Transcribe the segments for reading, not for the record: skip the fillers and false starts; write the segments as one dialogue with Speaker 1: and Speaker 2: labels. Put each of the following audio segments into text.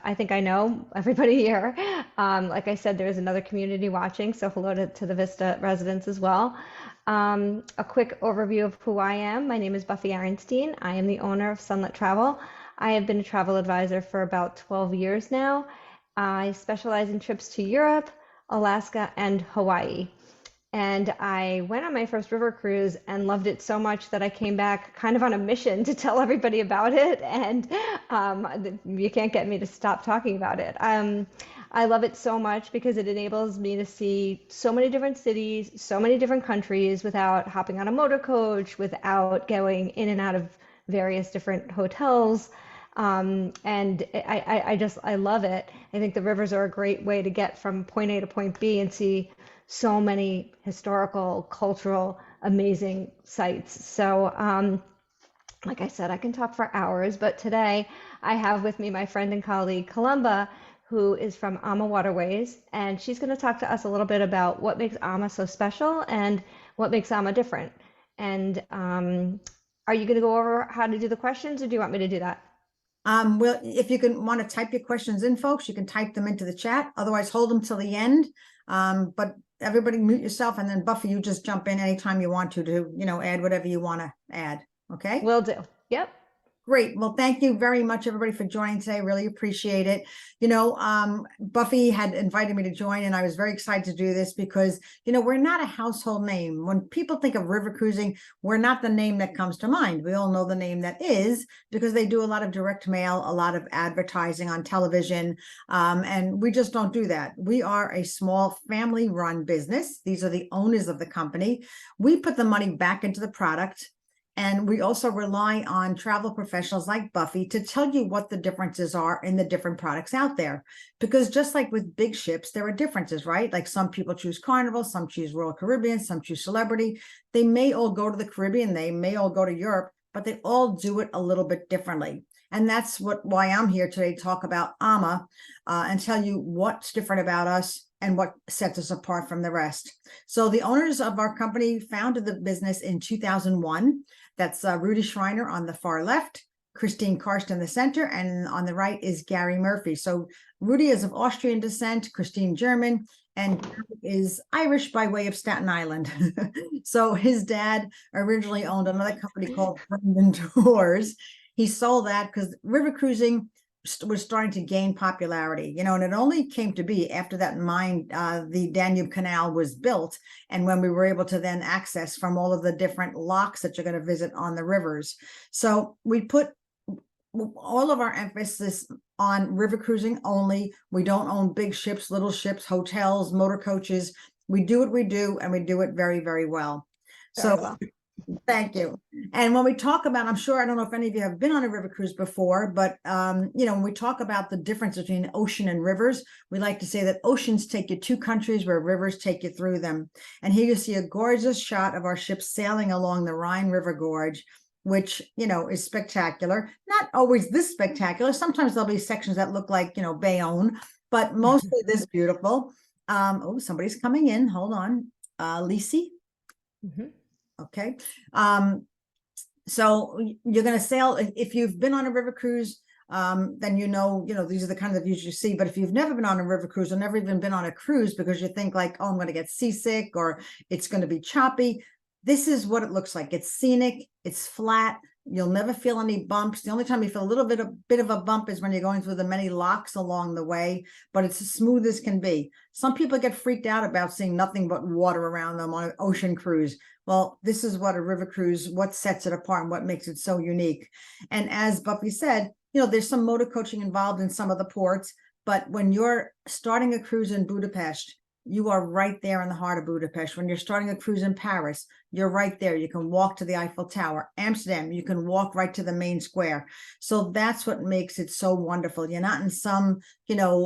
Speaker 1: I think I know everybody here. Like I said, there's another community watching, so hello to the Vista residents as well. A quick overview of who I am. My name is Buffy Arenstein. I am the owner of Sunlit Travel. I have been a travel advisor for about 12 years now. I specialize in trips to Europe, Alaska, and Hawaii. And I went on my first river cruise and loved it so much that I came back kind of on a mission to tell everybody about it. And you can't get me to stop talking about it. I love it so much because it enables me to see so many different cities, so many different countries without hopping on a motor coach, without going in and out of various different hotels. I love it. I think the rivers are a great way to get from point A to point B and see so many historical, cultural, amazing sites. So, like I said, I can talk for hours, but today I have with me my friend and colleague, Columba, who is from AmaWaterways, and she's going to talk to us a little bit about what makes Ama so special and what makes Ama different. And are you going to go over how to do the questions, or do you want me to do that?
Speaker 2: Well, if you can want to type your questions in, folks, you can type them into the chat. Otherwise, hold them till the end. But everybody mute yourself, and then Buffy, you just jump in anytime you want to, add whatever you want to add. Okay.
Speaker 1: Will do. Yep.
Speaker 2: Great. Well, thank you very much, everybody, for joining today. Really appreciate it. Buffy had invited me to join, and I was very excited to do this because, we're not a household name. When people think of river cruising, we're not the name that comes to mind. We all know the name that is because they do a lot of direct mail, a lot of advertising on television, and we just don't do that. We are a small family-run business. These are the owners of the company. We put the money back into the product. And we also rely on travel professionals like Buffy to tell you what the differences are in the different products out there. Because just like with big ships, there are differences, right? Like some people choose Carnival, some choose Royal Caribbean, some choose Celebrity. They may all go to the Caribbean, they may all go to Europe, but they all do it a little bit differently. And that's why I'm here today to talk about AMA and tell you what's different about us and what sets us apart from the rest. So the owners of our company founded the business in 2001. That's Rudy Schreiner on the far left, Christine Karst in the center, and on the right is Gary Murphy. So Rudy is of Austrian descent, Christine German, and Gary is Irish by way of Staten Island. So his dad originally owned another company called Brendan Tours. He sold that because river cruising was starting to gain popularity, and it only came to be after that the Danube Canal was built, and when we were able to then access from all of the different locks that you're going to visit on the rivers. So we put all of our emphasis on river cruising only. We don't own big ships, little ships, hotels, motor coaches. We do what we do, and we do it very, very well.
Speaker 1: Very well.
Speaker 2: Thank you. And when we talk about, I don't know if any of you have been on a river cruise before, but when we talk about the difference between ocean and rivers, we like to say that oceans take you to countries where rivers take you through them. And here you see a gorgeous shot of our ship sailing along the Rhine River Gorge, which, is spectacular. Not always this spectacular. Sometimes there'll be sections that look like, Bayonne, but mostly this beautiful. Somebody's coming in. Hold on. Lisi. Mm-hmm. Okay. So you're going to sail. If you've been on a river cruise, then these are the kind of views you see. But if you've never been on a river cruise or never even been on a cruise because you think like, oh, I'm going to get seasick or it's going to be choppy, this is what it looks like. It's scenic. It's flat. You'll never feel any bumps. The only time you feel a bit of a bump is when you're going through the many locks along the way, but it's as smooth as can be. Some people get freaked out about seeing nothing but water around them on an ocean cruise. Well, this is what a river cruise, what sets it apart and what makes it so unique. And as Buffy said, there's some motor coaching involved in some of the ports, but when you're starting a cruise in Budapest, you are right there in the heart of Budapest. When you're starting a cruise in Paris, you're right there. You can walk to the Eiffel Tower. Amsterdam, you can walk right to the main square. So that's what makes it so wonderful. You're not in some,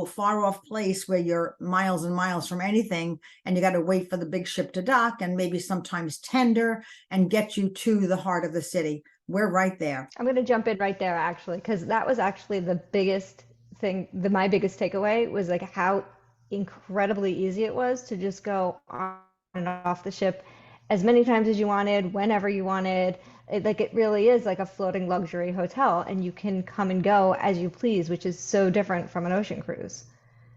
Speaker 2: far off place where you're miles and miles from anything, and you got to wait for the big ship to dock and maybe sometimes tender and get you to the heart of the city. We're right there.
Speaker 1: I'm going to jump in right there, actually, because that was actually the biggest thing. My biggest takeaway was like how incredibly easy it was to just go on and off the ship as many times as you wanted, whenever you wanted. It really is like a floating luxury hotel, and you can come and go as you please, which is so different from an ocean cruise.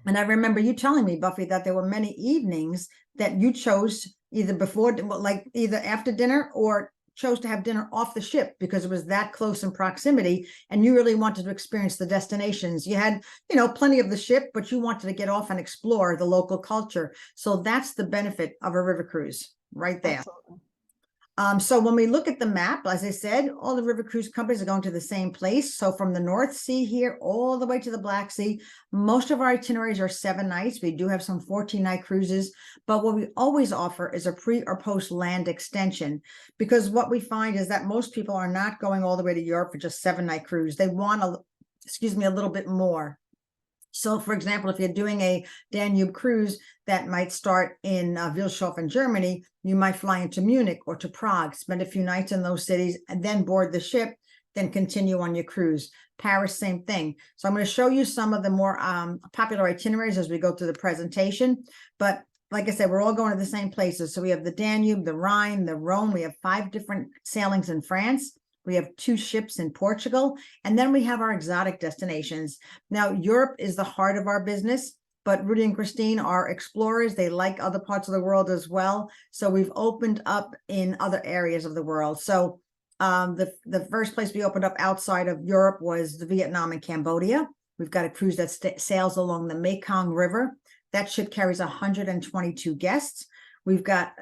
Speaker 2: And I remember you telling me, Buffy, that there were many evenings that you chose either before, like either after dinner, or chose to have dinner off the ship because it was that close in proximity and you really wanted to experience the destinations. You had, plenty of the ship, but you wanted to get off and explore the local culture. So that's the benefit of a river cruise right there.
Speaker 1: Absolutely.
Speaker 2: So when we look at the map, as I said, all the river cruise companies are going to the same place. So from the North Sea here all the way to the Black Sea, most of our itineraries are 7 nights. We do have some 14-night cruises, but what we always offer is a pre or post land extension, because what we find is that most people are not going all the way to Europe for just 7-night cruise. They want a little bit more. So, for example, if you're doing a Danube cruise that might start in Wilshofen, Germany, you might fly into Munich or to Prague, spend a few nights in those cities, and then board the ship, then continue on your cruise. Paris, same thing. So I'm going to show you some of the more popular itineraries as we go through the presentation. But like I said, we're all going to the same places. So we have the Danube, the Rhine, the Rhone. We have 5 different sailings in France. We have 2 ships in Portugal, and then we have our exotic destinations. Now, Europe is the heart of our business, but Rudy and Christine are explorers. They like other parts of the world as well. So we've opened up in other areas of the world. So the first place we opened up outside of Europe was the Vietnam and Cambodia. We've got a cruise that sails along the Mekong River. That ship carries 122 guests. We've got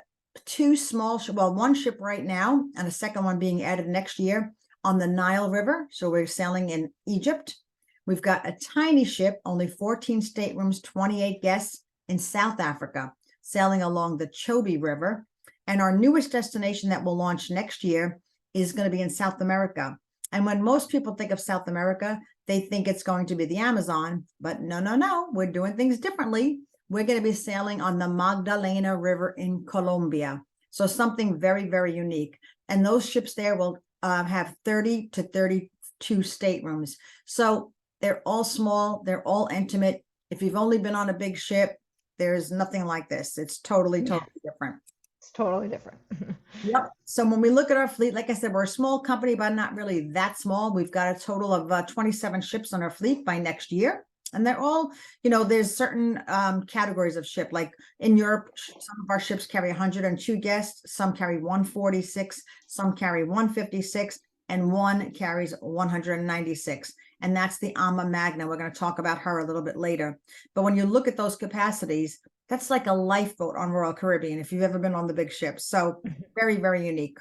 Speaker 2: 2 small, one ship right now, and a second one being added next year on the Nile River. So we're sailing in Egypt. We've got a tiny ship, only 14 staterooms, 28 guests in South Africa, sailing along the Chobe River. And our newest destination that will launch next year is going to be in South America. And when most people think of South America, they think it's going to be the Amazon, but no, we're doing things differently. We're going to be sailing on the Magdalena River in Colombia. So something very, very unique. And those ships there will have 30 to 32 staterooms. So they're all small. They're all intimate. If you've only been on a big ship, there's nothing like this. It's totally different.
Speaker 1: It's totally different.
Speaker 2: Yep. So when we look at our fleet, like I said, we're a small company, but not really that small. We've got a total of 27 ships on our fleet by next year. And they're all, there's certain categories of ship. Like in Europe, some of our ships carry 102 guests, some carry 146, some carry 156, and one carries 196. And that's the Ama Magna. We're going to talk about her a little bit later. But when you look at those capacities, that's like a lifeboat on Royal Caribbean, if you've ever been on the big ships. So very, very unique.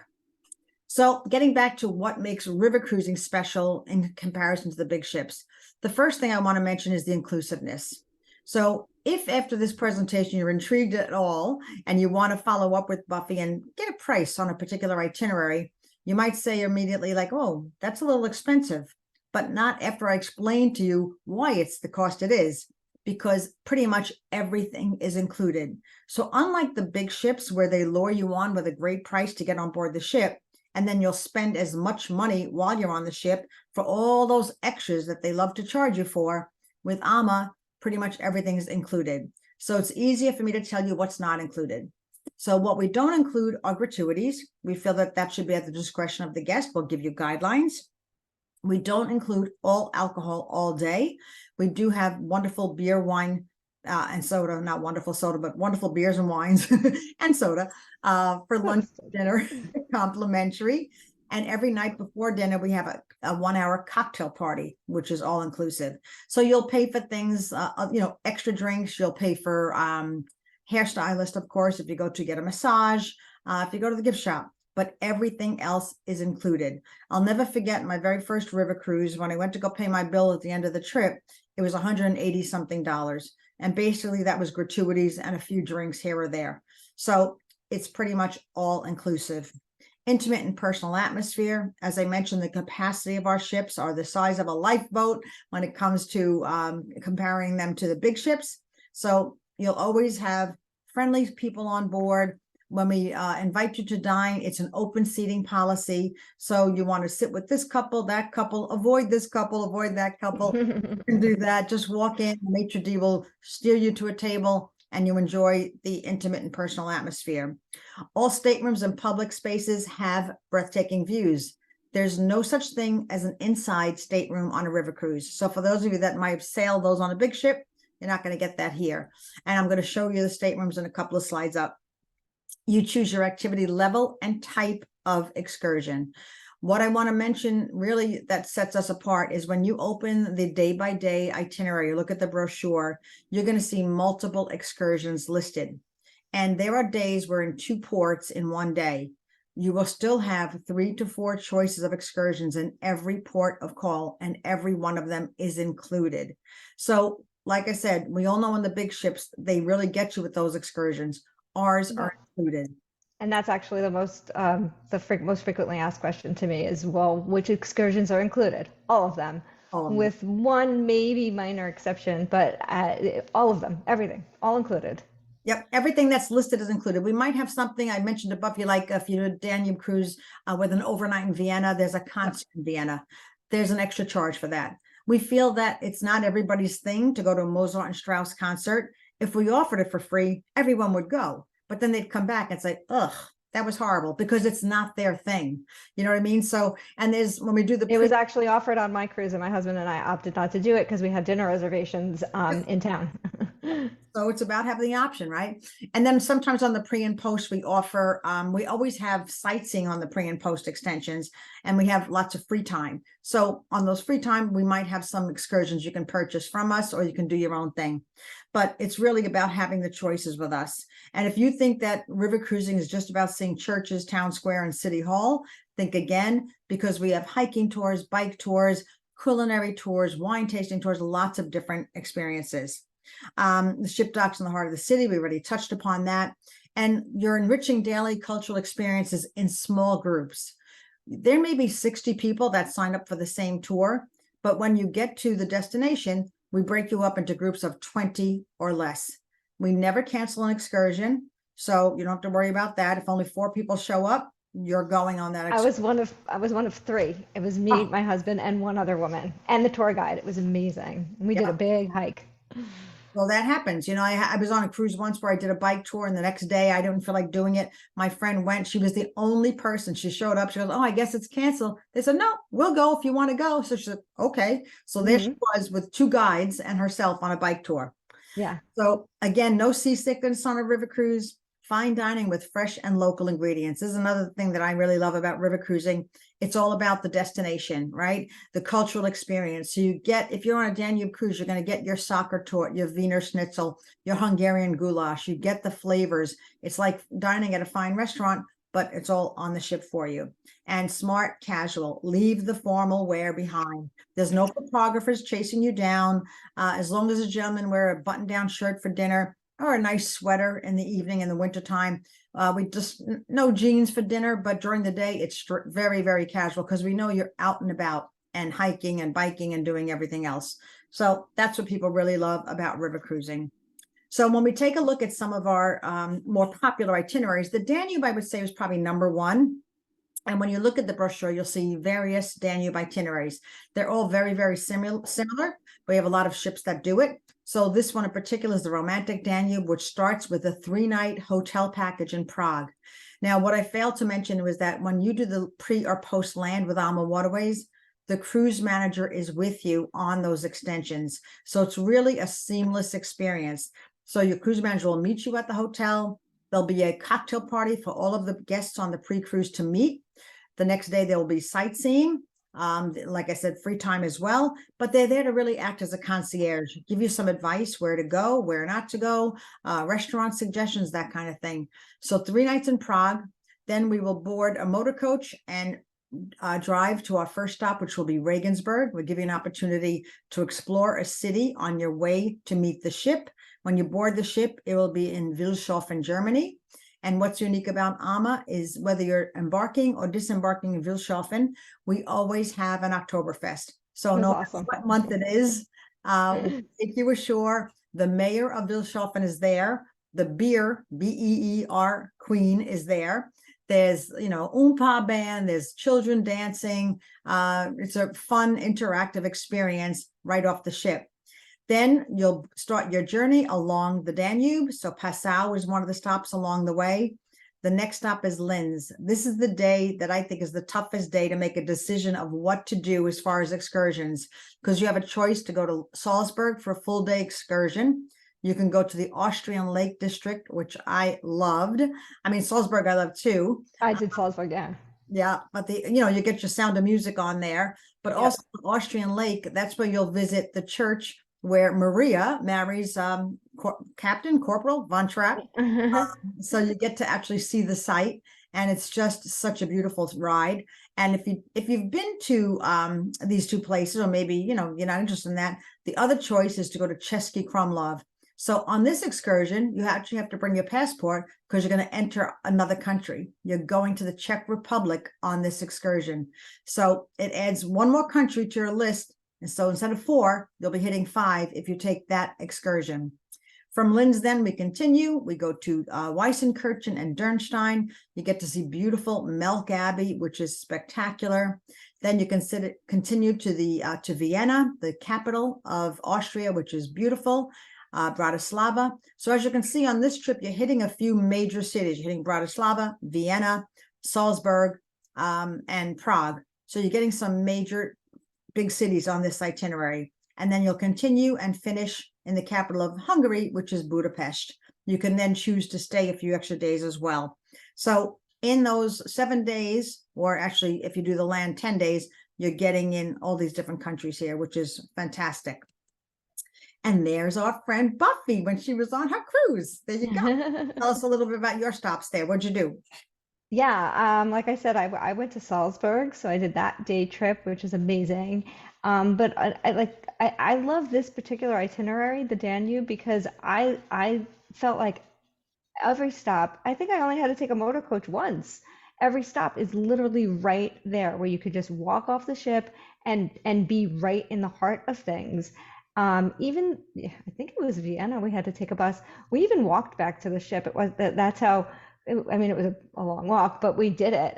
Speaker 2: So getting back to what makes river cruising special in comparison to the big ships, the first thing I want to mention is the inclusiveness. So if after this presentation you're intrigued at all and you want to follow up with Buffy and get a price on a particular itinerary, you might say immediately like, oh, that's a little expensive, but not after I explain to you why it's the cost it is, because pretty much everything is included. So unlike the big ships where they lure you on with a great price to get on board the ship, and then you'll spend as much money while you're on the ship for all those extras that they love to charge you for, with AMA, pretty much everything is included. So it's easier for me to tell you what's not included. So what we don't include are gratuities. We feel that that should be at the discretion of the guest. We'll give you guidelines. We don't include all alcohol all day. We do have wonderful beer, wine, and soda, not wonderful soda, but wonderful beers and wines and soda for lunch, dinner, complimentary. And every night before dinner, we have a 1-hour cocktail party, which is all inclusive. So you'll pay for things, extra drinks. You'll pay for hairstylist, of course, if you go to get a massage, if you go to the gift shop. But everything else is included. I'll never forget my very first river cruise. When I went to go pay my bill at the end of the trip, it was $180 something. And basically that was gratuities and a few drinks here or there. So it's pretty much all inclusive. Intimate and personal atmosphere. As I mentioned, the capacity of our ships are the size of a lifeboat when it comes to comparing them to the big ships. So you'll always have friendly people on board. When we invite you to dine, it's an open seating policy. So you want to sit with this couple, that couple, avoid this couple, avoid that couple. You can do that. Just walk in, the maitre d' will steer you to a table, and you enjoy the intimate and personal atmosphere. All staterooms and public spaces have breathtaking views. There's no such thing as an inside stateroom on a river cruise. So for those of you that might have sailed those on a big ship, you're not going to get that here. And I'm going to show you the staterooms in a couple of slides up. You choose your activity level and type of excursion. What I want to mention really that sets us apart is when you open the day-by-day itinerary, look at the brochure, you're going to see multiple excursions listed. And there are days where in 2 ports in one day, you will still have 3 to 4 choices of excursions in every port of call, and every one of them is included. So like I said, we all know on the big ships, they really get you with those excursions. Ours are included.
Speaker 1: And that's actually the most most frequently asked question to me is, well, which excursions are included? All of them,
Speaker 2: All of them.
Speaker 1: with one maybe minor exception, but all of them, everything, all included.
Speaker 2: Yep, everything that's listed is included. We might have something I mentioned to Buffy, like if you do a Danube cruise with an overnight in Vienna, there's a concert in Vienna. There's an extra charge for that. We feel that it's not everybody's thing to go to a Mozart and Strauss concert. If we offered it for free, everyone would go. But then they'd come back and say, ugh, that was horrible, because it's not their thing. You know what I mean? So, and there's, when we do
Speaker 1: It was actually offered on my cruise, and my husband and I opted not to do it because we had dinner reservations in town.
Speaker 2: So it's about having the option, right? And then sometimes on the pre and post, we offer, we always have sightseeing on the pre and post extensions, and we have lots of free time. So on those free time, we might have some excursions you can purchase from us, or you can do your own thing. But it's really about having the choices with us. And if you think that river cruising is just about seeing churches, town square, and city hall, think again, because we have hiking tours, bike tours, culinary tours, wine tasting tours, lots of different experiences. The ship docks in the heart of the city, we already touched upon that. And you're enriching daily cultural experiences in small groups. There may be 60 people that sign up for the same tour, but when you get to the destination, we break you up into groups of 20 or less. We never cancel an excursion, so you don't have to worry about that. If only 4 people show up, you're going on that excursion.
Speaker 1: I was one of 3. It was me, my husband, and one other woman, and the tour guide. It was amazing. We did a big hike.
Speaker 2: Well, that happens. You know, I was on a cruise once where I did a bike tour, and the next day I didn't feel like doing it. My friend went. She was the only person. She showed up. She goes, "Oh, I guess it's canceled." They said, "No, we'll go if you want to go." So she said, "Okay." So there she was with 2 guides and herself on a bike tour.
Speaker 1: Yeah.
Speaker 2: So again, no seasickness on a river cruise. Fine dining with fresh and local ingredients. This is another thing that I really love about river cruising. It's all about the destination, right? The cultural experience. So you get, if you're on a Danube cruise, you're going to get your soccer torte, your Wiener Schnitzel, your Hungarian goulash. You get the flavors. It's like dining at a fine restaurant, but it's all on the ship for you. And smart casual, leave the formal wear behind. There's no photographers chasing you down. As long as a gentleman wear a button-down shirt for dinner, or a nice sweater in the evening in the wintertime. We just, no jeans for dinner, but during the day, it's very, very casual, because we know you're out and about and hiking and biking and doing everything else. So that's what people really love about river cruising. So when we take a look at some of our more popular itineraries, the Danube, I would say, was probably number 1. And when you look at the brochure, you'll see various Danube itineraries. They're all very, very similar. We have a lot of ships that do it. So this one in particular is the Romantic Danube, which starts with a 3-night hotel package in Prague. Now, what I failed to mention was that when you do the pre or post land with AmaWaterways, the cruise manager is with you on those extensions. So it's really a seamless experience. So your cruise manager will meet you at the hotel. There'll be a cocktail party for all of the guests on the pre-cruise to meet. The next day, there will be sightseeing. Like I said, free time as well, but they're there to really act as a concierge, give you some advice where to go, where not to go, restaurant suggestions, that kind of thing. So 3 nights in Prague, then we will board a motor coach and drive to our first stop, which will be Regensburg. We'll give you an opportunity to explore a city on your way to meet the ship. When you board the ship, it will be in Wilshofen, Germany. And what's unique about AMA is whether you're embarking or disembarking in Wilshofen, we always have an Oktoberfest. So no matter what month it is, we'll take you ashore. The mayor of Wilshofen is there. The beer, BEER queen, is there. There's, you know, Oompa band, there's children dancing. It's a fun, interactive experience right off the ship. Then you'll start your journey along the Danube. So Passau is one of the stops along the way. The next stop is Linz. This is the day that I think is the toughest day to make a decision of what to do as far as excursions, because you have a choice to go to Salzburg for a full day excursion. You can go to the Austrian Lake District, which I loved. I mean, Salzburg I love too.
Speaker 1: I did Salzburg, yeah.
Speaker 2: Yeah, but you get your Sound of Music on there, but
Speaker 1: Yep.
Speaker 2: also the Austrian Lake, that's where you'll visit the church where Maria marries Captain Corporal von Trapp. So you get to actually see the site, and it's just such a beautiful ride. And if you've been to these two places, or maybe you're not interested in that, the other choice is to go to Český Krumlov. So on this excursion, you actually have to bring your passport because you're going to enter another country. You're going to the Czech Republic on this excursion. So it adds one more country to your list. And so instead of 4, you'll be hitting 5 if you take that excursion. From Linz, then we continue. We go to Weissenkirchen and Dürnstein. You get to see beautiful Melk Abbey, which is spectacular. Then you can continue to Vienna, the capital of Austria, which is beautiful. Bratislava. So as you can see on this trip, you're hitting a few major cities. You're hitting Bratislava, Vienna, Salzburg, and Prague. So you're getting some major big cities on this itinerary. And then you'll continue and finish in the capital of Hungary, which is Budapest. You can then choose to stay a few extra days as well. So in those 7 days, or actually if you do the land 10 days, you're getting in all these different countries here, which is fantastic. And there's our friend Buffy when she was on her cruise. There you go. Tell us a little bit about your stops there. What'd you do?
Speaker 1: Yeah, like I said, I went to Salzburg, so I did that day trip, which is amazing. But I love this particular itinerary, the Danube, because I felt like every stop, I think I only had to take a motor coach once. Every stop is literally right there where you could just walk off the ship and be right in the heart of things. Even yeah, I think it was Vienna, we had to take a bus. We even walked back to the ship. It was that's how I mean, it was a long walk, but we did it.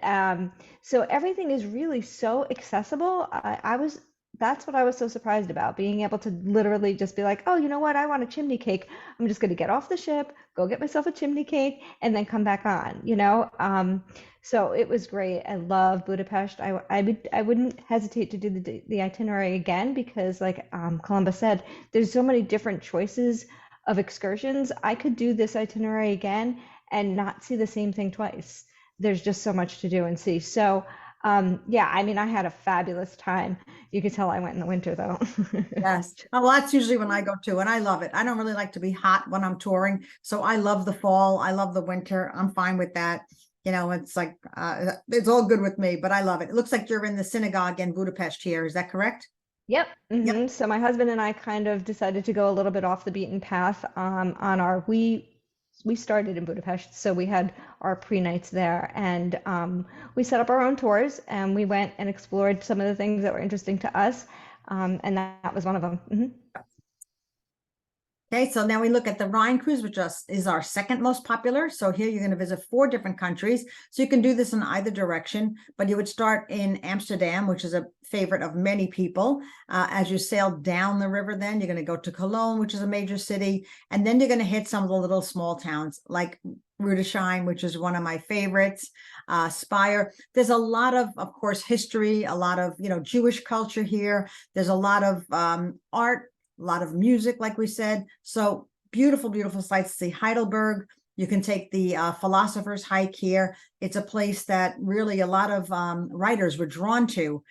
Speaker 1: So everything is really so accessible. I was That's what I was so surprised about, being able to literally just be like, oh, you know what? I want a chimney cake. I'm just going to get off the ship, go get myself a chimney cake, and then come back on. So it was great. I love Budapest. I wouldn't hesitate to do the itinerary again because, like Columbus said, there's so many different choices of excursions. I could do this itinerary again and not see the same thing twice. There's just so much to do and see. So yeah, I mean, I had a fabulous time. You could tell I went in the winter though.
Speaker 2: Yes. Oh, well, that's usually when I go too, and I love it. I don't really like to be hot when I'm touring, so I love the fall. I love the winter. I'm fine with that. It's like it's all good with me, but I love it. It looks like you're in the synagogue in Budapest here. Is that correct?
Speaker 1: Yep.
Speaker 2: Yep.
Speaker 1: So my husband and I kind of decided to go a little bit off the beaten path on our we started in Budapest, so we had our pre-nights there, and we set up our own tours, and we went and explored some of the things that were interesting to us, and that was one of them.
Speaker 2: Okay, so now we look at the Rhine cruise, which is our second most popular. So here you're going to visit 4 different countries. So you can do this in either direction, but you would start in Amsterdam, which is a favorite of many people. As you sail down the river, then you're going to go to Cologne, which is a major city. And then you're going to hit some of the little small towns like Rudesheim, which is one of my favorites, Speyer. There's a lot of course, history, a lot of, Jewish culture here. There's a lot of art, a lot of music, like we said. So beautiful, beautiful sights to see. Heidelberg, you can take the Philosopher's Hike here. It's a place that really a lot of writers were drawn to,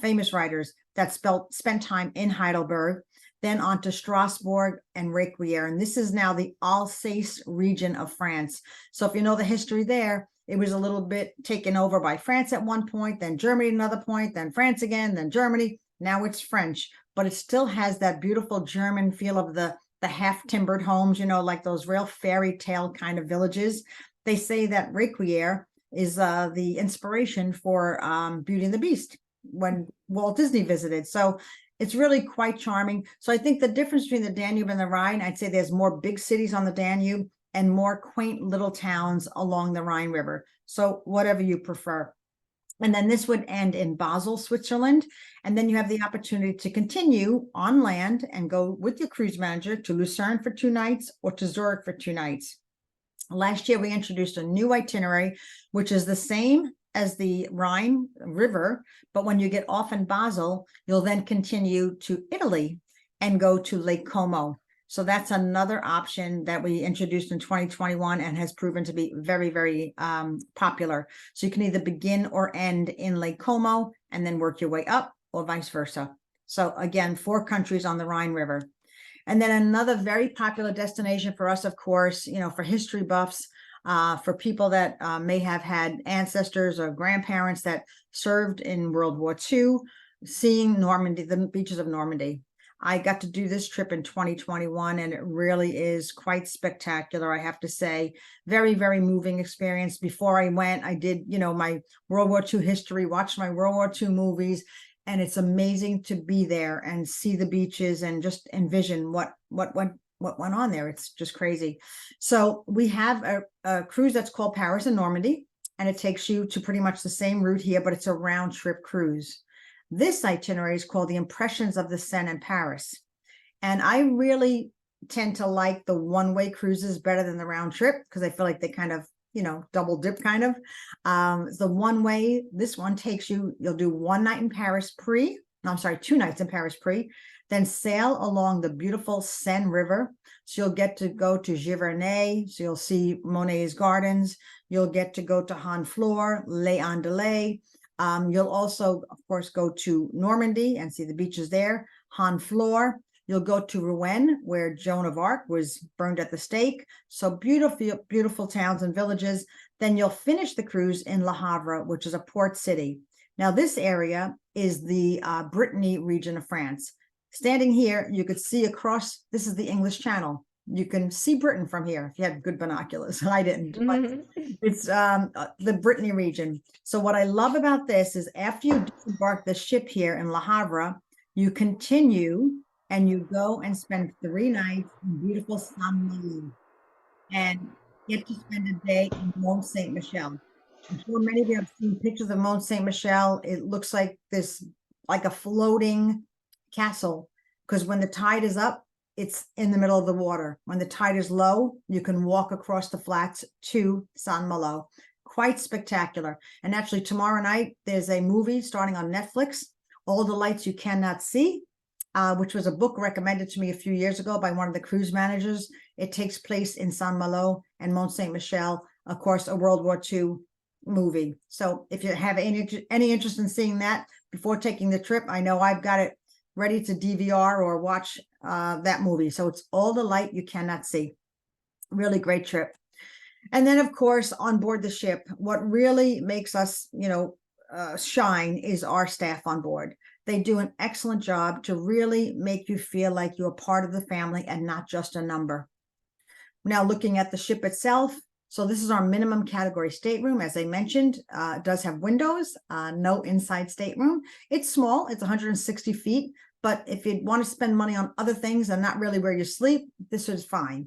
Speaker 2: famous writers that spent time in Heidelberg. Then on to Strasbourg and Requiem. And this is now the Alsace region of France. So if you know the history there, it was a little bit taken over by France at one point, then Germany at another point, then France again, then Germany. Now it's French, but it still has that beautiful German feel of the half-timbered homes, like those real fairy tale kind of villages. They say that Requiem is the inspiration for Beauty and the Beast when Walt Disney visited. So it's really quite charming. So I think the difference between the Danube and the Rhine, I'd say there's more big cities on the Danube and more quaint little towns along the Rhine River. So whatever you prefer. And then this would end in Basel, Switzerland. And then you have the opportunity to continue on land and go with your cruise manager to Lucerne for 2 nights or to Zurich for 2 nights. Last year, we introduced a new itinerary, which is the same as the Rhine River, but when you get off in Basel, you'll then continue to Italy and go to Lake Como. So that's another option that we introduced in 2021 and has proven to be very, very popular. So you can either begin or end in Lake Como and then work your way up, or vice versa. So again, 4 countries on the Rhine River. And then another very popular destination for us, of course, for history buffs, for people that may have had ancestors or grandparents that served in World War II, seeing Normandy, the beaches of Normandy. I got to do this trip in 2021, and it really is quite spectacular, I have to say. Very, very moving experience. Before I went, I did, my World War II history, watched my World War II movies, and it's amazing to be there and see the beaches and just envision what went on there. It's just crazy. So we have a cruise that's called Paris and Normandy, and it takes you to pretty much the same route here, but it's a round trip cruise. This itinerary is called the Impressions of the Seine in Paris. And I really tend to like the one-way cruises better than the round trip because I feel like they kind of, double dip kind of. The one way, this one takes you, you'll do 1 night in Paris pre, no, I'm sorry, 2 nights in Paris pre, then sail along the beautiful Seine River. So you'll get to go to Giverny, so you'll see Monet's gardens. You'll get to go to Honfleur, Les Andelys. You'll also, of course, go to Normandy and see the beaches there. Honfleur. You'll go to Rouen, where Joan of Arc was burned at the stake. So beautiful, beautiful towns and villages. Then you'll finish the cruise in Le Havre, which is a port city. Now, this area is the Brittany region of France. Standing here, you could see across, this is the English Channel. You can see Britain from here if you had good binoculars. I didn't, but it's the Brittany region. So what I love about this is after you disembark the ship here in Le Havre, you continue and you go and spend 3 nights in beautiful Saint-Malo and get to spend a day in Mont Saint Michel. I'm sure many of you have seen pictures of Mont Saint Michel. It looks like this, like a floating castle, because when the tide is up, it's in the middle of the water. When the tide is low, you can walk across the flats to Saint-Malo. Quite spectacular. And actually, tomorrow night, there's a movie starting on Netflix, All the Lights You Cannot See, which was a book recommended to me a few years ago by one of the cruise managers. It takes place in Saint-Malo and Mont Saint Michel, of course, a World War II movie. So if you have any interest in seeing that before taking the trip, I know I've got it ready to DVR or watch that movie. So it's All the Light You Cannot See. Really great trip. And then, of course, on board the ship, what really makes us, shine is our staff on board. They do an excellent job to really make you feel like you're part of the family and not just a number. Now, looking at the ship itself, so this is our minimum category stateroom. As I mentioned, it does have windows, no inside stateroom. It's small, it's 160 feet, but if you want to spend money on other things and not really where you sleep, this is fine.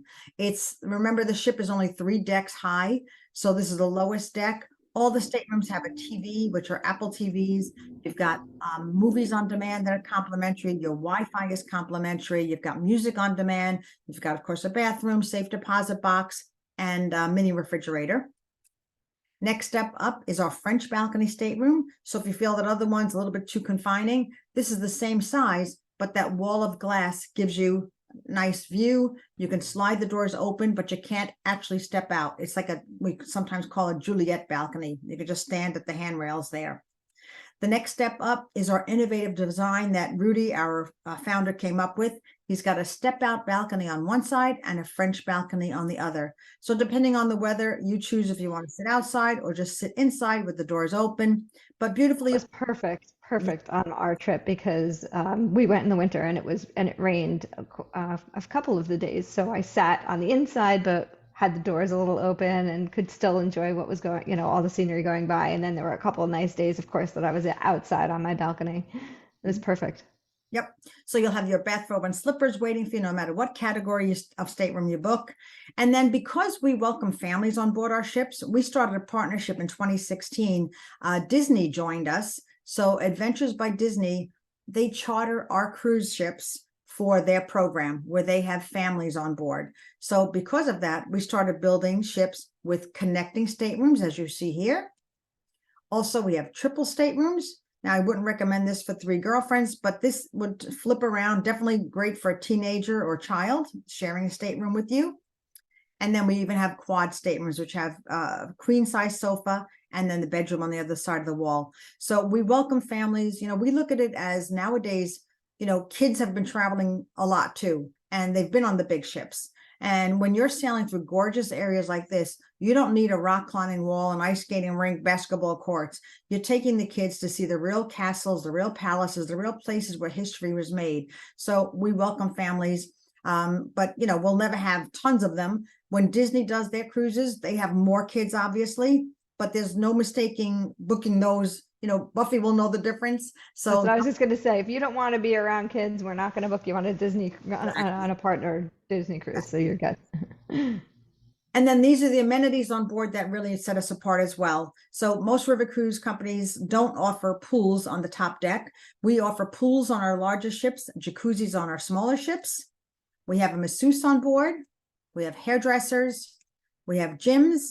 Speaker 2: Remember, the ship is only 3 decks high, so this is the lowest deck. All the staterooms have a TV, which are Apple TVs. You've got movies on demand that are complimentary. Your Wi-Fi is complimentary. You've got music on demand. You've got, of course, a bathroom, safe deposit box, and a mini refrigerator. Next step up is our French balcony stateroom. So if you feel that other one's a little bit too confining, this is the same size, but that wall of glass gives you nice view. You can slide the doors open, but you can't actually step out. It's like we sometimes call a Juliet balcony. You can just stand at the handrails there. The next step up is our innovative design that Rudy, our founder, came up with. He's got a step out balcony on one side and a French balcony on the other. So depending on the weather, you choose if you want to sit outside or just sit inside with the doors open, but beautifully.
Speaker 1: It was perfect on our trip because we went in the winter and it rained a couple of the days. So I sat on the inside, but had the doors a little open and could still enjoy what was going, all the scenery going by. And then there were a couple of nice days, of course, that I was outside on my balcony. It was perfect.
Speaker 2: Yep. So you'll have your bathrobe and slippers waiting for you no matter what category of stateroom you book. And then because we welcome families on board our ships, we started a partnership in 2016. Disney joined us. So Adventures by Disney, they charter our cruise ships for their program where they have families on board. So because of that, we started building ships with connecting staterooms, as you see here. Also, we have triple staterooms. Now, I wouldn't recommend this for 3 girlfriends, but this would flip around. Definitely great for a teenager or child sharing a stateroom with you. And then we even have quad staterooms, which have a queen size sofa and then the bedroom on the other side of the wall. So we welcome families. We look at it as nowadays, kids have been traveling a lot too, and they've been on the big ships. And when you're sailing through gorgeous areas like this, you don't need a rock climbing wall, an ice skating rink, basketball courts. You're taking the kids to see the real castles, the real palaces, the real places where history was made. So we welcome families. But we'll never have tons of them. When Disney does their cruises, they have more kids, obviously, but there's no mistaking booking those. Buffy will know the difference.
Speaker 1: That's
Speaker 2: So
Speaker 1: what I was just going to say. If you don't want to be around kids, we're not going to book you on a Disney on a partner Disney cruise. So you're good.
Speaker 2: And then these are the amenities on board that really set us apart as well. So most river cruise companies don't offer pools on the top deck. We offer pools on our larger ships, jacuzzis on our smaller ships. We have a masseuse on board. We have hairdressers. We have gyms.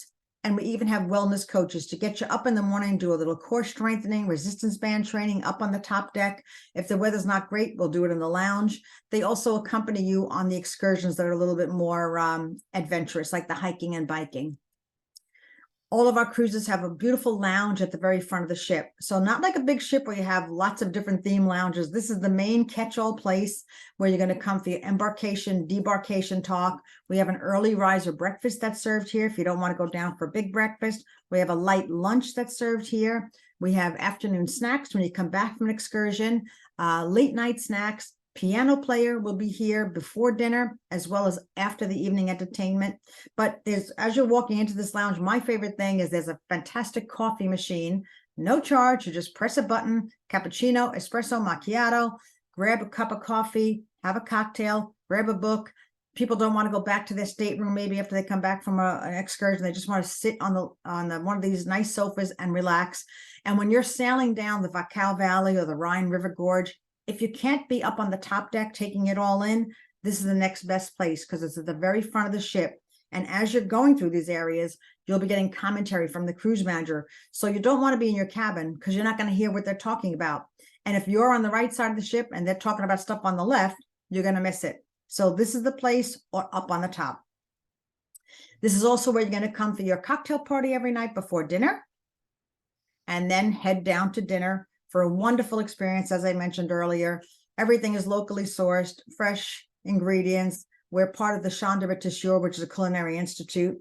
Speaker 2: And we even have wellness coaches to get you up in the morning, do a little core strengthening, resistance band training up on the top deck. If the weather's not great, we'll do it in the lounge. They also accompany you on the excursions that are a little bit more adventurous, like the hiking and biking. All of our cruises have a beautiful lounge at the very front of the ship. So not like a big ship where you have lots of different theme lounges. This is the main catch-all place where you're going to come for your embarkation, debarkation talk. We have an early riser breakfast that's served here if you don't want to go down for a big breakfast. We have a light lunch that's served here. We have afternoon snacks when you come back from an excursion, late night snacks. Piano player will be here before dinner as well as after the evening entertainment. But as you're walking into this lounge, my favorite thing is there's a fantastic coffee machine, no charge. You just press a button, cappuccino, espresso, macchiato, grab a cup of coffee, have a cocktail, grab a book. People don't want to go back to their stateroom maybe after they come back from an excursion. They just want to sit on one of these nice sofas and relax. And when you're sailing down the Vacau Valley or the Rhine River Gorge, if you can't be up on the top deck taking it all in, this is the next best place because it's at the very front of the ship. And as you're going through these areas, you'll be getting commentary from the cruise manager. So you don't want to be in your cabin because you're not going to hear what they're talking about. And if you're on the right side of the ship and they're talking about stuff on the left, you're going to miss it. So this is the place or up on the top. This is also where you're going to come for your cocktail party every night before dinner and then head down to dinner for a wonderful experience. As I mentioned earlier, everything is locally sourced, fresh ingredients. We're part of the Champ de Bâtisseur, which is a culinary institute.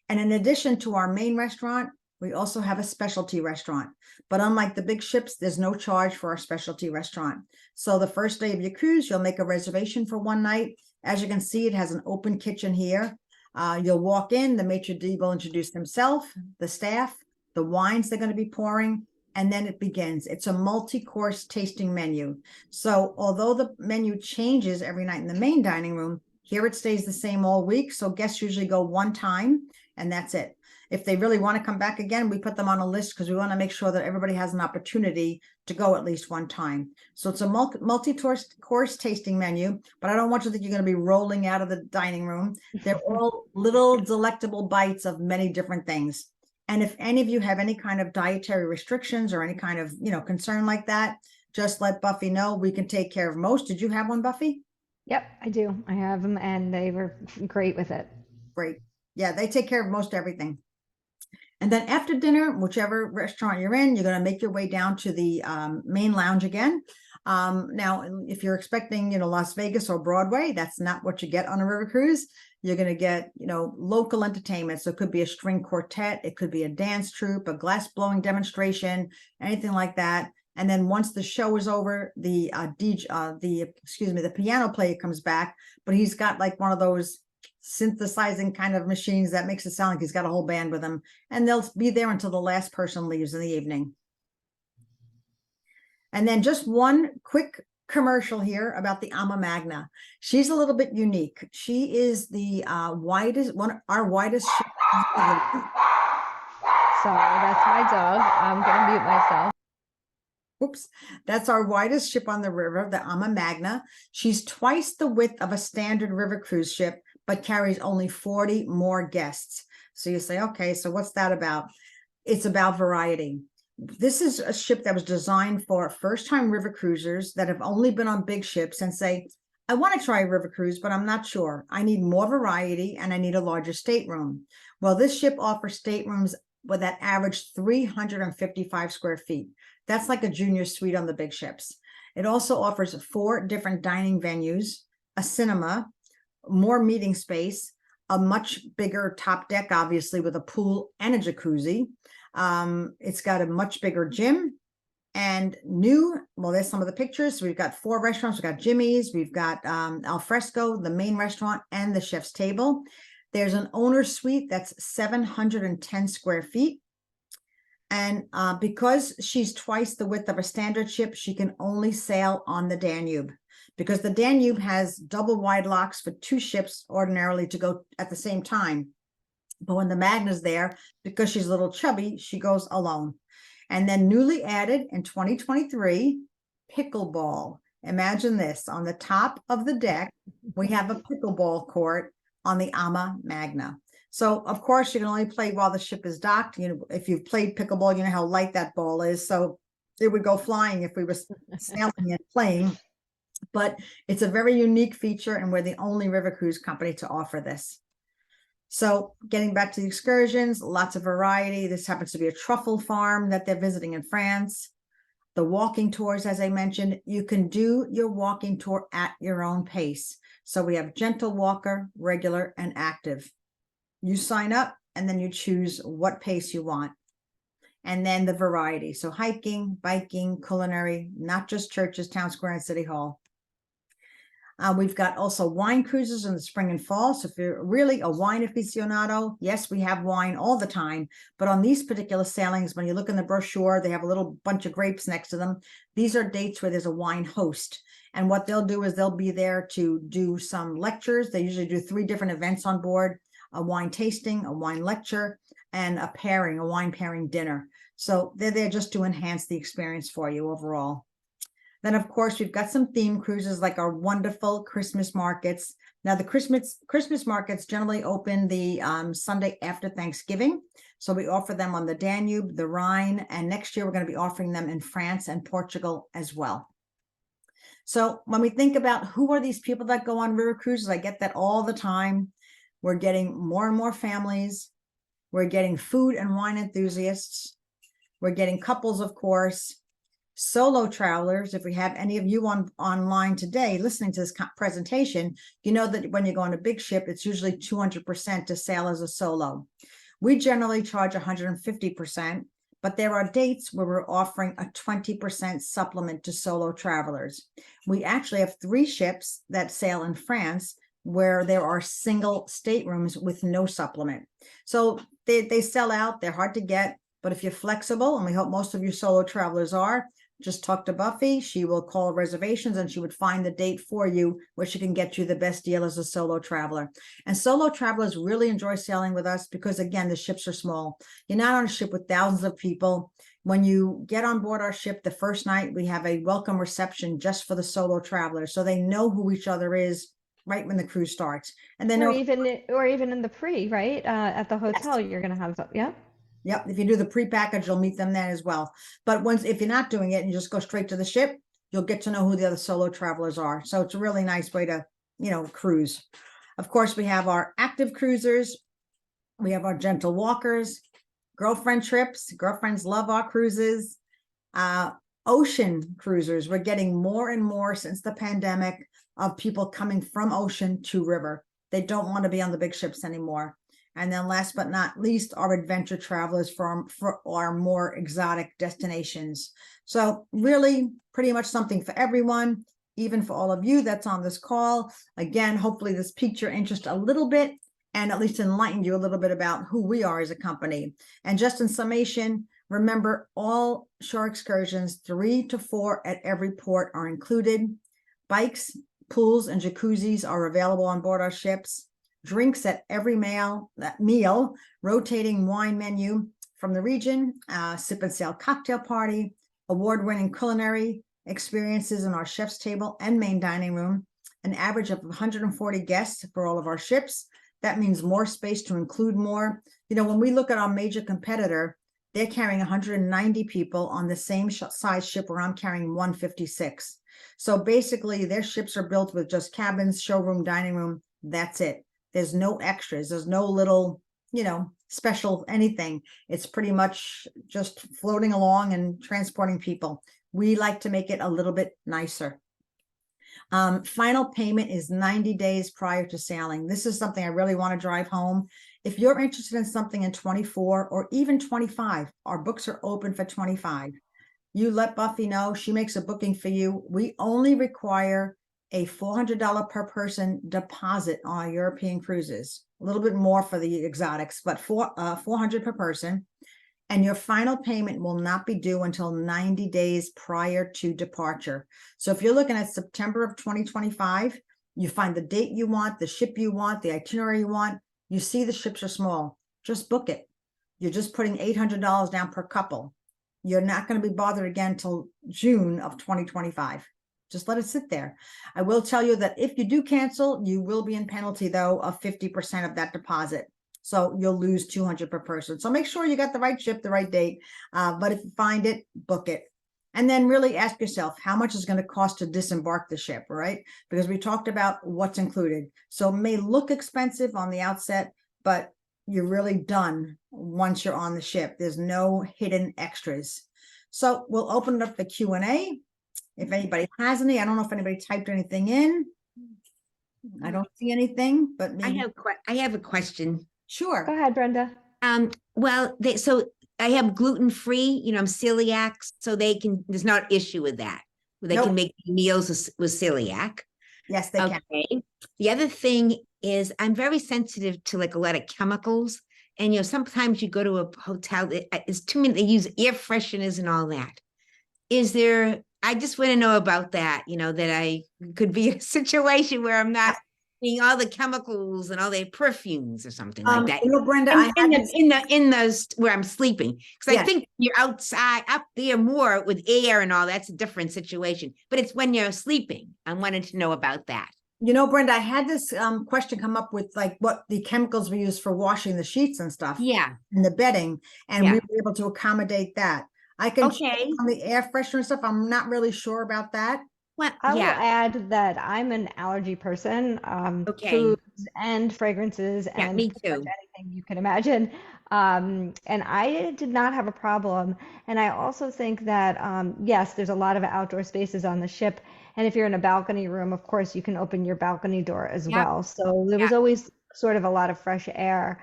Speaker 2: And in addition to our main restaurant, we also have a specialty restaurant. But unlike the big ships, there's no charge for our specialty restaurant. So the first day of your cruise, you'll make a reservation for one night. As you can see, it has an open kitchen here. You'll walk in, the maitre d' will introduce himself, the staff, the wines they're going to be pouring, and then it begins. It's a multi-course tasting menu. So although the menu changes every night in the main dining room, here it stays the same all week. So guests usually go one time and that's it. If they really want to come back again, we put them on a list because we want to make sure that everybody has an opportunity to go at least one time. So it's a multi-course tasting menu, but I don't want you to think you're going to be rolling out of the dining room. They're all little delectable bites of many different things. And if any of you have any kind of dietary restrictions or any kind of, concern like that, just let Buffy know. We can take care of most. Did you have one, Buffy?
Speaker 1: Yep, I do. I have them and they were great with it.
Speaker 2: Great. Yeah, they take care of most everything. And then after dinner, whichever restaurant you're in, you're going to make your way down to the main lounge again. Now, if you're expecting, Las Vegas or Broadway, that's not what you get on a river cruise. You're going to get, local entertainment. So it could be a string quartet. It could be a dance troupe, a glass blowing demonstration, anything like that. And then once the show is over, the piano player comes back, but he's got like one of those synthesizing kind of machines that makes it sound like he's got a whole band with him. And they'll be there until the last person leaves in the evening. And then just one quick commercial here about the Magna. She's a little bit unique. She is the our widest ship.
Speaker 1: Sorry, that's my dog. I'm gonna mute myself.
Speaker 2: Oops, that's our widest ship on the river, the Magna. She's twice the width of a standard river cruise ship, but carries only 40 more guests. So you say, okay, so what's that about? It's about variety. This is a ship that was designed for first-time river cruisers that have only been on big ships and say, I want to try a river cruise, but I'm not sure. I need more variety and I need a larger stateroom. Well, this ship offers staterooms with that average 355 square feet. That's like a junior suite on the big ships. It also offers 4 different dining venues, a cinema, more meeting space, a much bigger top deck, obviously, with a pool and a jacuzzi. It's got a much bigger gym and well, there's some of the pictures. So we've got 4 restaurants. We've got Jimmy's, we've got Al Fresco, the main restaurant, and the chef's table. There's an owner's suite that's 710 square feet. And because she's twice the width of a standard ship, she can only sail on the Danube, because the Danube has double wide locks for 2 ships ordinarily to go at the same time. But when the Magna's there, because she's a little chubby, she goes alone. And then newly added in 2023, pickleball. Imagine this, on the top of the deck, we have a pickleball court on the Magna. So of course you can only play while the ship is docked. You know, if you've played pickleball, you know how light that ball is. So it would go flying if we were sailing and playing. But it's a very unique feature, and we're the only river cruise company to offer this. So getting back to the excursions, lots of variety. This happens to be a truffle farm that they're visiting in France. The walking tours, as I mentioned, you can do your walking tour at your own pace. So we have gentle walker, regular, and active. You sign up and then you choose what pace you want. And then the variety. So hiking, biking, culinary, not just churches, town square, and city hall. We've got also wine cruises in the spring and fall. So if you're really a wine aficionado, yes, we have wine all the time. But on these particular sailings, when you look in the brochure, they have a little bunch of grapes next to them. These are dates where there's a wine host. And what they'll do is they'll be there to do some lectures. They usually do 3 different events on board: a wine tasting, a wine lecture, and a wine pairing dinner. So they're there just to enhance the experience for you overall. Then, of course, we've got some theme cruises like our wonderful Christmas markets. Now, the Christmas markets generally open the Sunday after Thanksgiving. So we offer them on the Danube, the Rhine, and next year we're going to be offering them in France and Portugal as well. So when we think about who are these people that go on river cruises, I get that all the time. We're getting more and more families. We're getting food and wine enthusiasts. We're getting couples, of course. Solo travelers. If we have any of you online today listening to this presentation, you know that when you go on a big ship, it's usually 200% to sail as a solo. We generally charge 150%, but there are dates where we're offering a 20% supplement to solo travelers. We actually have 3 ships that sail in France where there are single staterooms with no supplement. So they sell out, they're hard to get, but if you're flexible, and we hope most of you solo travelers are, just talk to Buffy. She will call reservations and she would find the date for you where she can get you the best deal as a solo traveler. And solo travelers really enjoy sailing with us because, again, the ships are small. You're not on a ship with thousands of people. When you get on board our ship the first night, we have a welcome reception just for the solo travelers, so they know who each other is right when the cruise starts. And then
Speaker 1: or even in the pre, right? At the hotel, yes. You're going to have, yeah.
Speaker 2: Yep. If you do the pre-package, you'll meet them then as well. But if you're not doing it and you just go straight to the ship, you'll get to know who the other solo travelers are. So it's a really nice way to, cruise. Of course, we have our active cruisers. We have our gentle walkers, girlfriend trips. Girlfriends love our cruises. Ocean cruisers. We're getting more and more since the pandemic of people coming from ocean to river. They don't want to be on the big ships anymore. And then last but not least, our adventure travelers for our more exotic destinations. So really pretty much something for everyone, even for all of you that's on this call. Again, hopefully this piqued your interest a little bit and at least enlightened you a little bit about who we are as a company. And just in summation, Remember, all shore excursions, 3 to 4 at every port, are included. Bikes, pools, and jacuzzis are available on board our ships. Drinks at every meal, rotating wine menu from the region, sip and sail cocktail party, award-winning culinary experiences in our chef's table and main dining room, an average of 140 guests for all of our ships. That means more space to include more. You know, when we look at our major competitor, they're carrying 190 people on the same size ship where I'm carrying 156. So basically, their ships are built with just cabins, showroom, dining room. That's it. There's no extras. There's no little, you know, special anything. It's pretty much just floating along and transporting people. We like to make it a little bit nicer. Final payment is 90 days prior to sailing. This is something I really want to drive home. If you're interested in something in 24 or even 25, our books are open for 25. You let Buffy know, she makes a booking for you. We only require a $400 per person deposit on our European cruises. A little bit more for the exotics, but $400 per person. And your final payment will not be due until 90 days prior to departure. So if you're looking at September of 2025, you find the date you want, the ship you want, the itinerary you want, you see the ships are small, just book it. You're just putting $800 down per couple. You're not going to be bothered again till June of 2025. Just let it sit there. I will tell you that if you do cancel, you will be in penalty, though, of 50% of that deposit. So you'll lose $200 per person. So make sure you got the right ship, the right date. But if you find it, book it. And then really ask yourself, how much is going to cost to disembark the ship, right? Because we talked about what's included. So it may look expensive on the outset, but you're really done once you're on the ship. There's no hidden extras. So we'll open it up for Q&A. If anybody has any, I don't know if anybody typed anything in. I don't see anything, but maybe.
Speaker 3: I have a question.
Speaker 2: Sure.
Speaker 1: Go ahead, Brenda.
Speaker 3: Well, so I have gluten-free, you know, I'm celiac, so there's not an issue with that. They
Speaker 2: Nope.
Speaker 3: can make meals with celiac.
Speaker 2: Yes, they can.
Speaker 3: Okay. The other thing is I'm very sensitive to like a lot of chemicals. And, you know, sometimes you go to a hotel, it's too many, they use air fresheners and all that. I just want to know about that, you know, that I could be in a situation where I'm not seeing all the chemicals and all the perfumes or something like that.
Speaker 2: You know, Brenda,
Speaker 3: in those where I'm sleeping, because I think you're outside up there more with air and all. That's a different situation. But it's when you're sleeping. I wanted to know about that.
Speaker 2: You know, Brenda, I had this question come up with like what the chemicals we use for washing the sheets and stuff.
Speaker 3: Yeah.
Speaker 2: And the bedding, and we were able to accommodate that. I can check on the air freshener stuff. I'm not really sure about that.
Speaker 3: Well,
Speaker 1: I will add that I'm an allergy person. Foods and fragrances and
Speaker 3: me too.
Speaker 1: Anything you can imagine. And I did not have a problem. And I also think that, yes, there's a lot of outdoor spaces on the ship. And if you're in a balcony room, of course, you can open your balcony door as well. So there was always sort of a lot of fresh air.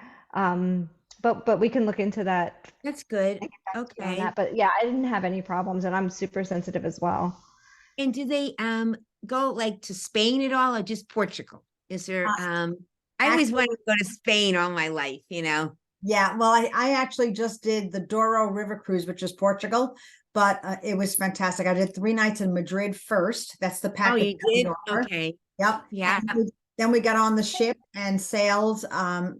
Speaker 1: But we can look into that.
Speaker 3: That's good. Okay.
Speaker 1: But yeah, I didn't have any problems, and I'm super sensitive as well.
Speaker 3: And do they go like to Spain at all, or just Portugal? Is there I always wanted to go to Spain all my life, you know.
Speaker 2: Yeah, well, I actually just did the Douro River Cruise, which is Portugal, but it was fantastic. I did 3 nights in Madrid first. That's the package.
Speaker 3: Oh, you did? Okay.
Speaker 2: Yep.
Speaker 3: Yeah.
Speaker 2: Then we got on the ship and sailed the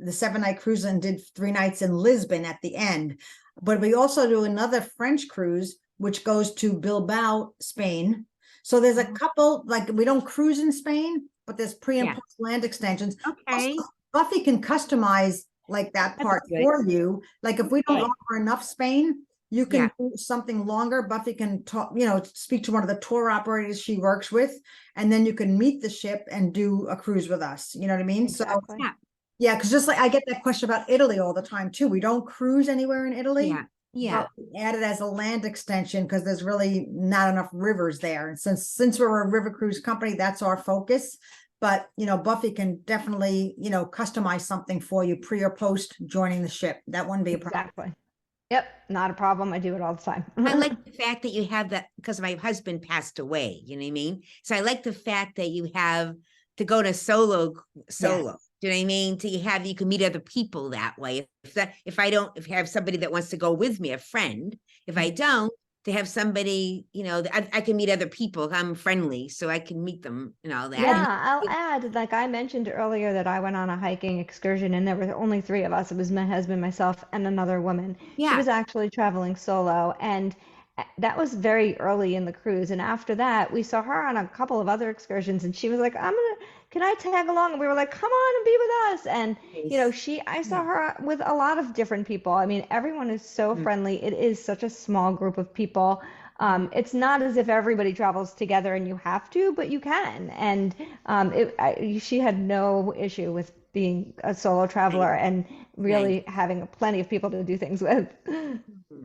Speaker 2: 7-night cruise and did 3 nights in Lisbon at the end. But we also do another French cruise, which goes to Bilbao, Spain. So there's a couple, like we don't cruise in Spain, but there's pre and post land extensions.
Speaker 3: Okay.
Speaker 2: Also, Buffy can customize like that part for you. Like if we don't offer enough Spain, you can do something longer. Buffy can talk, you know, speak to one of the tour operators she works with, and then you can meet the ship and do a cruise with us. You know what I mean?
Speaker 1: Exactly.
Speaker 2: So yeah, because just like I get that question about Italy all the time too. We don't cruise anywhere in Italy.
Speaker 3: Yeah.
Speaker 2: We add it as a land extension because there's really not enough rivers there. And since we're a river cruise company, that's our focus. But, you know, Buffy can definitely, you know, customize something for you pre or post joining the ship. That wouldn't be a problem.
Speaker 1: Exactly. Yep, not a problem. I do it all the time.
Speaker 3: I like the fact that you have that because my husband passed away, you know what I mean? So I like the fact that you have to go to solo. Do you know what I mean? You can meet other people that way. If I have somebody that wants to go with me, a friend, if I don't, to have somebody, I can meet other people. I'm friendly, so I can meet them and all that.
Speaker 1: Yeah, I'll add, like I mentioned earlier, that I went on a hiking excursion and there were only three of us. It was my husband, myself, and another woman. She
Speaker 3: Yeah,
Speaker 1: was actually traveling solo, and that was very early in the cruise. And after that, we saw her on a couple of other excursions, and she was like, can I tag along? And we were like, come on and be with us. And,
Speaker 3: nice.
Speaker 1: I saw
Speaker 3: Yeah.
Speaker 1: her with a lot of different people. I mean, everyone is so
Speaker 3: Mm,
Speaker 1: friendly. It is such a small group of people. It's not as if everybody travels together and you have to, but you can. And she had no issue with being a solo
Speaker 3: nice,
Speaker 1: traveler and
Speaker 3: nice.
Speaker 1: really having plenty of people to do things with.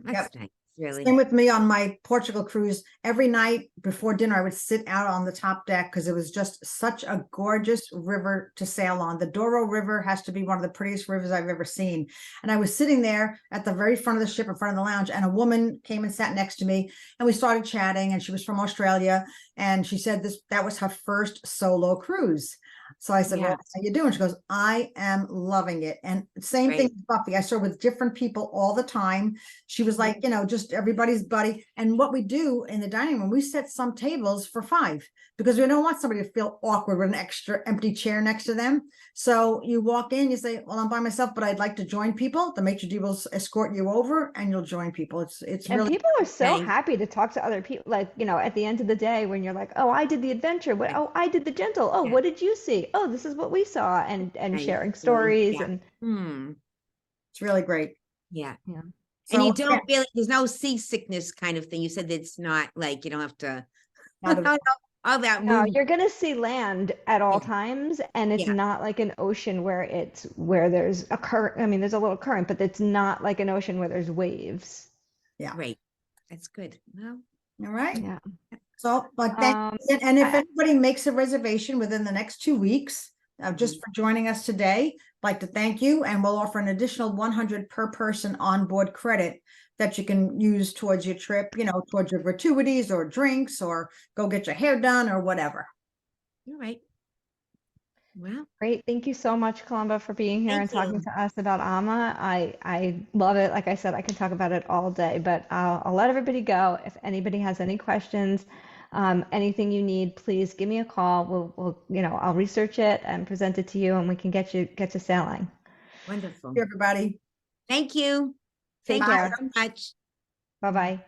Speaker 3: That's nice,
Speaker 2: Same
Speaker 3: really.
Speaker 2: with me on my Portugal cruise. Every night before dinner, I would sit out on the top deck because it was just such a gorgeous river to sail on. The Douro River has to be one of the prettiest rivers I've ever seen. And I was sitting there at the very front of the ship, in front of the lounge, and a woman came and sat next to me, and we started chatting. And she was from Australia, and she said that was her first solo cruise. So I said,
Speaker 3: Yeah,
Speaker 2: well, how you doing? She goes, I am loving it. And same thing
Speaker 3: right.
Speaker 2: with Buffy. I saw with different people all the time. She was like, just everybody's buddy. And what we do in the dining room, we set some tables for 5 because we don't want somebody to feel awkward with an extra empty chair next to them. So you walk in, you say, well, I'm by myself, but I'd like to join people. The maitre d' will escort you over and you'll join people. It's
Speaker 1: And
Speaker 2: really
Speaker 1: people are so
Speaker 3: Nice.
Speaker 1: happy to talk to other people. Like, at the end of the day, when you're like, oh, I did the adventure. What? Oh, I did the gentle. Oh,
Speaker 3: Yeah,
Speaker 1: what did you see? Oh, this is what we saw. And
Speaker 3: nice,
Speaker 1: sharing
Speaker 3: really.
Speaker 1: stories
Speaker 3: Yeah.
Speaker 1: and
Speaker 3: Hmm.
Speaker 2: it's really great.
Speaker 3: Yeah.
Speaker 1: yeah.
Speaker 3: And you
Speaker 2: So yeah,
Speaker 3: don't really, there's no seasickness kind of thing. You said it's not like you don't have to,
Speaker 2: not at all.
Speaker 3: all that
Speaker 1: No,
Speaker 3: movement.
Speaker 1: you're gonna see land at all
Speaker 3: Yeah.
Speaker 1: times, and it's
Speaker 3: Yeah.
Speaker 1: not like an ocean where there's a current. I mean, there's a little current, but it's not like an ocean where there's waves.
Speaker 2: Yeah.
Speaker 3: Great. That's good. Well,
Speaker 2: All right.
Speaker 1: Yeah.
Speaker 2: So, but thank
Speaker 1: Um,
Speaker 2: and if
Speaker 1: I,
Speaker 2: anybody makes a reservation within the next 2 weeks, just
Speaker 3: Mhm.
Speaker 2: for joining us today, I'd like to thank you, and we'll offer an additional 100 per person onboard credit that you can use towards your trip, towards your gratuities or drinks or go get your hair done or whatever.
Speaker 3: All right. Well,
Speaker 1: Great. Thank you so much, Columba, for being here
Speaker 3: thank
Speaker 1: and talking
Speaker 3: you.
Speaker 1: to us about AMA. I love it. Like I said, I can talk about it all day, but I'll let everybody go. If anybody has any questions, anything you need, please give me a call. I'll research it and present it to you, and we can get you sailing.
Speaker 3: Wonderful.
Speaker 2: Everybody.
Speaker 3: Thank you.
Speaker 1: Take
Speaker 3: Thank you
Speaker 1: care.
Speaker 3: so much.
Speaker 1: Bye bye.